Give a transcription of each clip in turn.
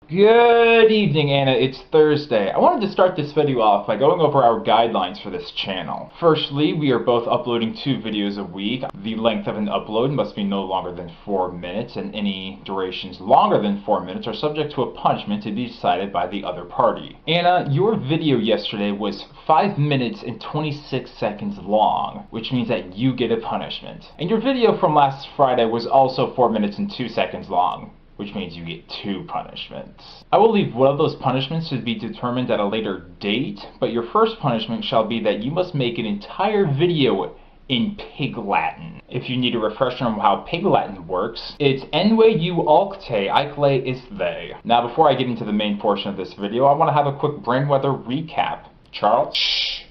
Good evening, Anna. It's Thursday. I wanted to start this video off by going over our guidelines for this channel. Firstly, we are both uploading 2 videos a week. The length of an upload must be no longer than 4 minutes, and any durations longer than 4 minutes are subject to a punishment to be decided by the other party. Anna, your video yesterday was 5 minutes and 26 seconds long, which means that you get a punishment. And your video from last Friday was also 4 minutes and 2 seconds long, which means you get 2 punishments. I will leave one of those punishments to be determined at a later date, but your first punishment shall be that you must make an entire video in Pig Latin. If you need a refresher on how Pig Latin works, it's enwe u alcte ikle is they. Now before I get into the main portion of this video, I want to have a quick brain weather recap. Charles? Shh.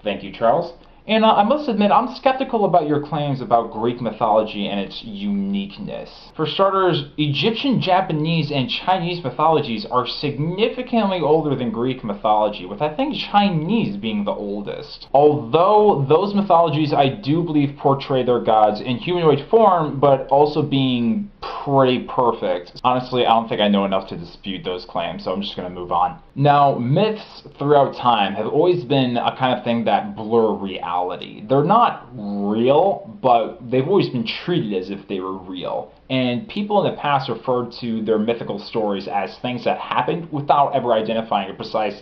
Thank you, Charles. And I must admit, I'm skeptical about your claims about Greek mythology and its uniqueness. For starters, Egyptian, Japanese, and Chinese mythologies are significantly older than Greek mythology, with I think Chinese being the oldest. Although those mythologies I do believe portray their gods in humanoid form, but also being pretty perfect. Honestly, I don't think I know enough to dispute those claims, so I'm just going to move on. Now, myths throughout time have always been a kind of thing that blur reality. They're not real, but they've always been treated as if they were real. And people in the past referred to their mythical stories as things that happened without ever identifying a precise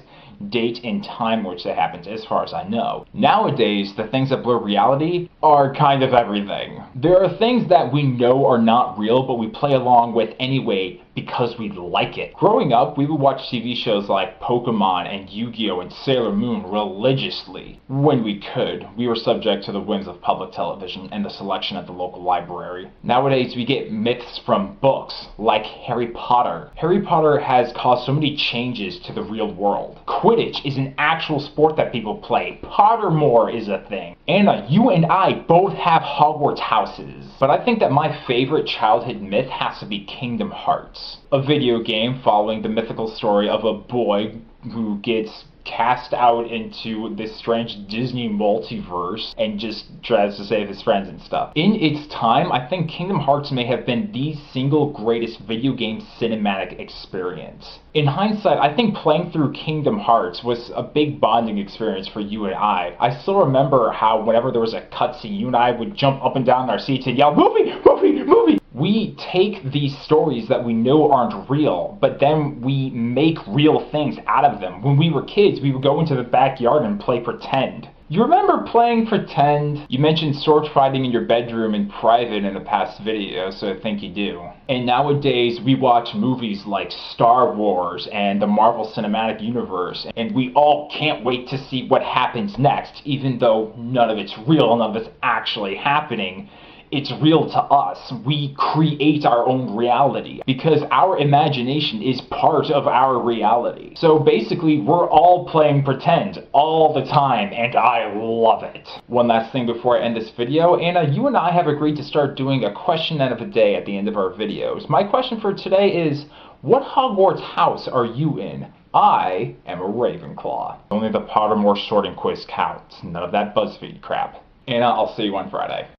date and time which they happened, as far as I know. Nowadays, the things that blur reality are kind of everything. There are things that we know are not real, but we play along with anyway because we like it. Growing up, we would watch TV shows like Pokemon and Yu-Gi-Oh! And Sailor Moon religiously. When we could, we were subject to the whims of public television and the selection at the local library. Nowadays, we get myths from books like Harry Potter. Harry Potter has caused so many changes to the real world. Quidditch is an actual sport that people play. Pottermore is a thing. Anna, you and I both have Hogwarts houses. But I think that my favorite childhood myth has to be Kingdom Hearts, a video game following the mythical story of a boy who gets cast out into this strange Disney multiverse and just tries to save his friends and stuff. In its time, I think Kingdom Hearts may have been the single greatest video game cinematic experience. In hindsight, I think playing through Kingdom Hearts was a big bonding experience for you and I. I still remember how whenever there was a cutscene, you and I would jump up and down in our seats and yell, "Movie! Movie! Movie!" We take these stories that we know aren't real, but then we make real things out of them. When we were kids, we would go into the backyard and play pretend. You remember playing pretend? You mentioned sword fighting in your bedroom in private in a past video, so I think you do. And nowadays, we watch movies like Star Wars and the Marvel Cinematic Universe, and we all can't wait to see what happens next, even though none of it's real, none of it's actually happening. It's real to us. We create our own reality because our imagination is part of our reality. So basically, we're all playing pretend all the time, and I love it. One last thing before I end this video, Anna, you and I have agreed to start doing a question of the day at the end of our videos. My question for today is, what Hogwarts house are you in? I am a Ravenclaw. Only the Pottermore sorting quiz counts. None of that BuzzFeed crap. Anna, I'll see you on Friday.